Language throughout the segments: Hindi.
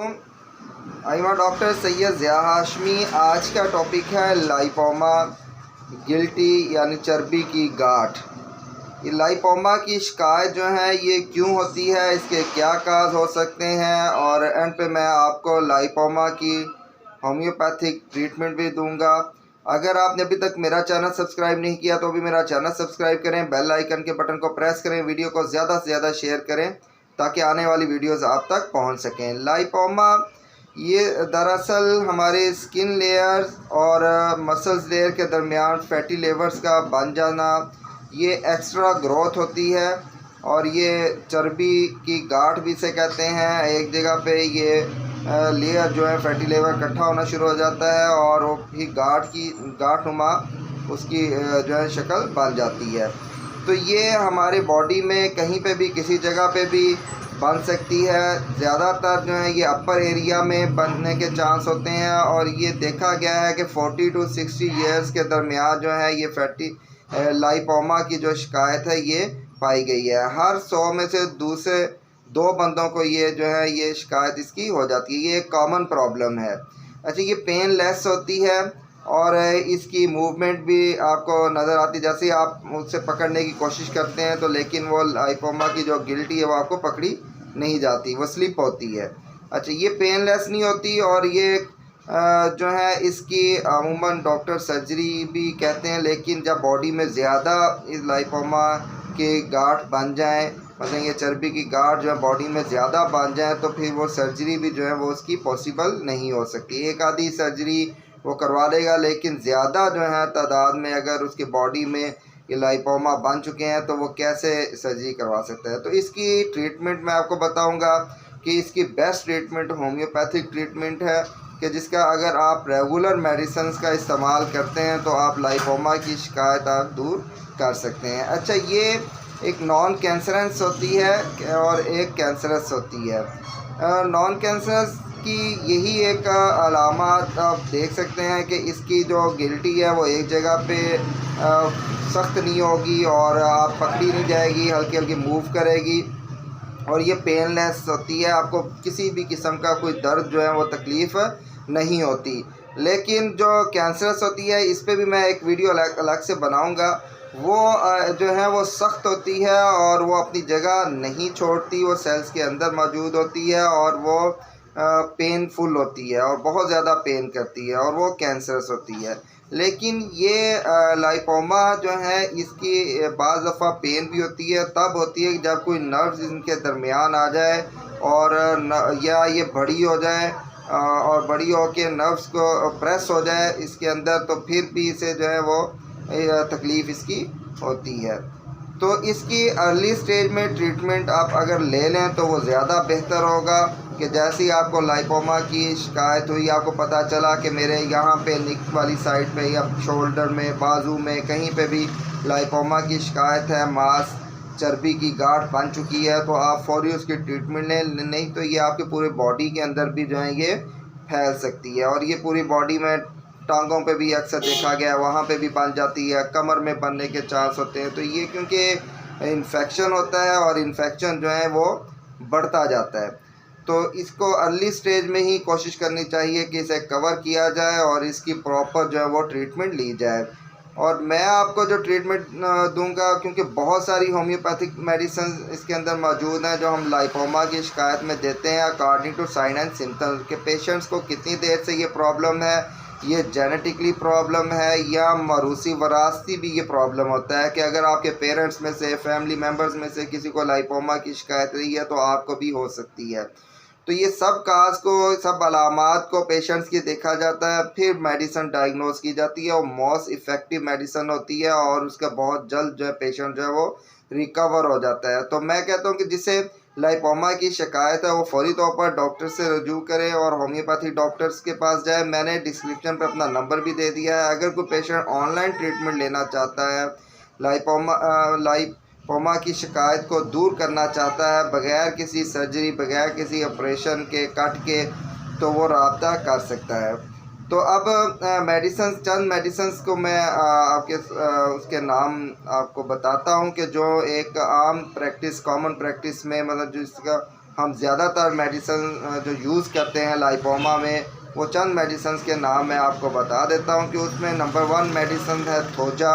आइमा डॉक्टर सैयद ज़िया हाशमी। आज का टॉपिक है लाइपोमा गिल्टी यानी चर्बी की गांठ। ये लाइपोमा की शिकायत जो है ये क्यों होती है, इसके क्या काज हो सकते हैं और एंड पे मैं आपको लाइपोमा की होम्योपैथिक ट्रीटमेंट भी दूंगा। अगर आपने अभी तक मेरा चैनल सब्सक्राइब नहीं किया तो अभी मेरा चैनल सब्सक्राइब करें, बेल आइकन के बटन को प्रेस करें, वीडियो को ज़्यादा से ज़्यादा शेयर करें ताकि आने वाली वीडियोस आप तक पहुंच सकें। लाइपोमा ये दरअसल हमारे स्किन लेयर और मसल्स लेयर के दरमियान फैटी लेवर्स का बन जाना, ये एक्स्ट्रा ग्रोथ होती है और ये चर्बी की गांठ भी से कहते हैं। एक जगह पे ये लेयर जो है फैटी लेवर इकट्ठा होना शुरू हो जाता है और वो भी गांठ नुमा उसकी जो है शक्ल बन जाती है। तो ये हमारे बॉडी में कहीं पे भी किसी जगह पे भी बन सकती है। ज़्यादातर जो है ये अपर एरिया में बनने के चांस होते हैं और ये देखा गया है कि 40 to 60 ईयर्स के दरमियान जो है ये फैटी लाइपोमा की जो शिकायत है ये पाई गई है। हर 100 में से दूसरे 2 बंदों को ये जो है ये शिकायत इसकी हो जाती है। ये एक कॉमन प्रॉब्लम है। अच्छा, ये पेन लेस होती है और इसकी मूवमेंट भी आपको नज़र आती, जैसे ही आप उससे पकड़ने की कोशिश करते हैं तो लेकिन वो लाइपोमा की जो गिल्टी है वो आपको पकड़ी नहीं जाती, वो स्लिप होती है। अच्छा, ये पेनलेस नहीं होती और ये जो है इसकी अमूमन डॉक्टर सर्जरी भी कहते हैं, लेकिन जब बॉडी में ज़्यादा इस लाइपोमा के गांठ बन जाएं, मतलब ये चर्बी की गांठ जो है बॉडी में ज़्यादा बन जाए तो फिर वो सर्जरी भी जो है वो उसकी पॉसिबल नहीं हो सकती। एक आधी सर्जरी वो करवा लेगा, लेकिन ज़्यादा जो है तादाद में अगर उसकी बॉडी में ये लाइपोमा बन चुके हैं तो वो कैसे सर्जरी करवा सकता है। तो इसकी ट्रीटमेंट मैं आपको बताऊंगा कि इसकी बेस्ट ट्रीटमेंट होम्योपैथिक ट्रीटमेंट है कि जिसका अगर आप रेगुलर मेडिसिन का इस्तेमाल करते हैं तो आप लाइपोमा की शिकायत आप दूर कर सकते हैं। अच्छा, ये एक नॉन कैंसरस होती है और एक कैंसरस होती है। नॉन कैंसरस की यही एक अलामत आप देख सकते हैं कि इसकी जो गिल्टी है वो एक जगह पे सख्त नहीं होगी और आप पकड़ी नहीं जाएगी, हल्की हल्की मूव करेगी और ये पेनलेस होती है। आपको किसी भी किस्म का कोई दर्द जो है वो तकलीफ़ नहीं होती। लेकिन जो कैंसरस होती है इस पर भी मैं एक वीडियो अलग से बनाऊंगा। वो जो है वो सख्त होती है और वो अपनी जगह नहीं छोड़ती, वो सेल्स के अंदर मौजूद होती है और वो पेनफुल होती है और बहुत ज़्यादा पेन करती है और वो कैंसरस होती है। लेकिन ये लाइपोमा जो है इसकी बाज़ दफ़ा पेन भी होती है, तब होती है जब कोई नर्व्स इनके दरमियान आ जाए और या ये बड़ी हो जाए और बड़ी हो के नर्व्स को प्रेस हो जाए इसके अंदर, तो फिर भी इसे जो है वो तकलीफ़ इसकी होती है। तो इसकी अर्ली स्टेज में ट्रीटमेंट आप अगर ले लें तो वो ज़्यादा बेहतर होगा कि जैसे ही आपको लाइपोमा की शिकायत हुई, आपको पता चला कि मेरे यहाँ पे निक वाली साइड पे या शोल्डर में, बाजू में कहीं पे भी लाइपोमा की शिकायत है, मांस चर्बी की गांठ बन चुकी है, तो आप फौरी उसकी ट्रीटमेंट लें, नहीं तो ये आपके पूरे बॉडी के अंदर भी जो है ये फैल सकती है और ये पूरी बॉडी में, टांगों पे भी अक्सर देखा गया है, वहाँ पे भी बन जाती है, कमर में बनने के चांस होते हैं। तो ये क्योंकि इन्फेक्शन होता है और इन्फेक्शन जो है वो बढ़ता जाता है, तो इसको अर्ली स्टेज में ही कोशिश करनी चाहिए कि इसे कवर किया जाए और इसकी प्रॉपर जो है वो ट्रीटमेंट ली जाए। और मैं आपको जो ट्रीटमेंट दूंगा, क्योंकि बहुत सारी होम्योपैथिक मेडिसिन इसके अंदर मौजूद हैं जो हम लाइपोमा की शिकायत में देते हैं according to sign and symptoms के पेशेंट्स को कितनी देर से ये प्रॉब्लम है, ये जेनेटिकली प्रॉब्लम है या मरूसी वरासती भी ये प्रॉब्लम होता है कि अगर आपके पेरेंट्स में से, फैमिली मेम्बर्स में से किसी को लाइपोमा की शिकायत रही है तो आपको भी हो सकती है। तो ये सब काज को, सब अलामात को पेशेंट्स की देखा जाता है, फिर मेडिसिन डायग्नोज की जाती है और मोस्ट इफ़ेक्टिव मेडिसिन होती है और उसका बहुत जल्द जो है पेशेंट जो है वो रिकवर हो जाता है। तो मैं कहता हूँ कि जिसे लाइपोमा की शिकायत है वो फौरी तौर पर डॉक्टर से रजू करे और होम्योपैथी डॉक्टर्स के पास जाए। मैंने डिस्क्रिप्शन पर अपना नंबर भी दे दिया है। अगर कोई पेशेंट ऑनलाइन ट्रीटमेंट लेना चाहता है, लाइपोमा की शिकायत को दूर करना चाहता है बग़ैर किसी सर्जरी, बग़ैर किसी ऑपरेशन के, कट के, तो वो रब्ता कर सकता है। तो अब चंद मेडिसिन को मैं आपके उसके नाम आपको बताता हूँ कि जो एक आम प्रैक्टिस, कॉमन प्रैक्टिस में, मतलब जिसका हम ज़्यादातर मेडिसिन जो यूज़ करते हैं लाइपोमा में, वो चंद मेडिसिन के नाम मैं आपको बता देता हूँ कि उसमें नंबर 1 मेडिसिन है थोजा।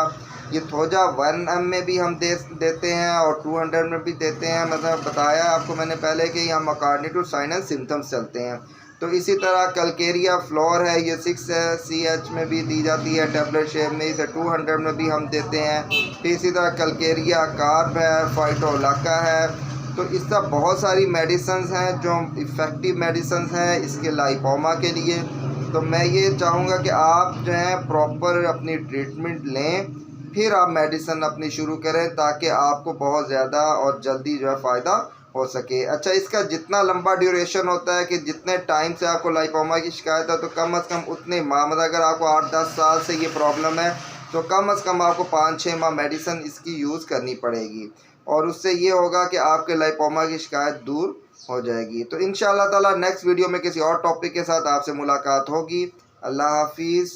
ये थोजा 1 ml में भी हम देते हैं और 200 में भी देते हैं। मतलब बताया आपको मैंने पहले कि हम according to sign and symptoms चलते हैं। तो इसी तरह कलकेरिया फ्लोर है, ये 6 CH में भी दी जाती है टैबलेट शेप में, इसे 200 में भी हम देते हैं। फिर इसी तरह कलकेरिया कार्ब है, फाइटोलाका है। तो इस तरह बहुत सारी मेडिसिन हैं जो इफ़ेक्टिव मेडिसिन हैं इसके लाइपोमा के लिए। तो मैं ये चाहूँगा कि आप जो है प्रॉपर अपनी ट्रीटमेंट लें, फिर आप मेडिसिन अपनी शुरू करें ताकि आपको बहुत ज़्यादा और जल्दी जो है फ़ायदा हो सके। अच्छा, इसका जितना लंबा ड्यूरेशन होता है कि जितने टाइम से आपको लाइपोमा की शिकायत है, तो कम से कम उतने माह, मतलब अगर आपको 8-10 साल से ये प्रॉब्लम है तो कम से कम आपको 5-6 माह मेडिसिन इसकी यूज़ करनी पड़ेगी, और उससे ये होगा कि आपके लाइपोमा की शिकायत दूर हो जाएगी। तो इंशाअल्लाह ताला नेक्स्ट वीडियो में किसी और टॉपिक के साथ आपसे मुलाकात होगी। अल्लाह हाफिज़।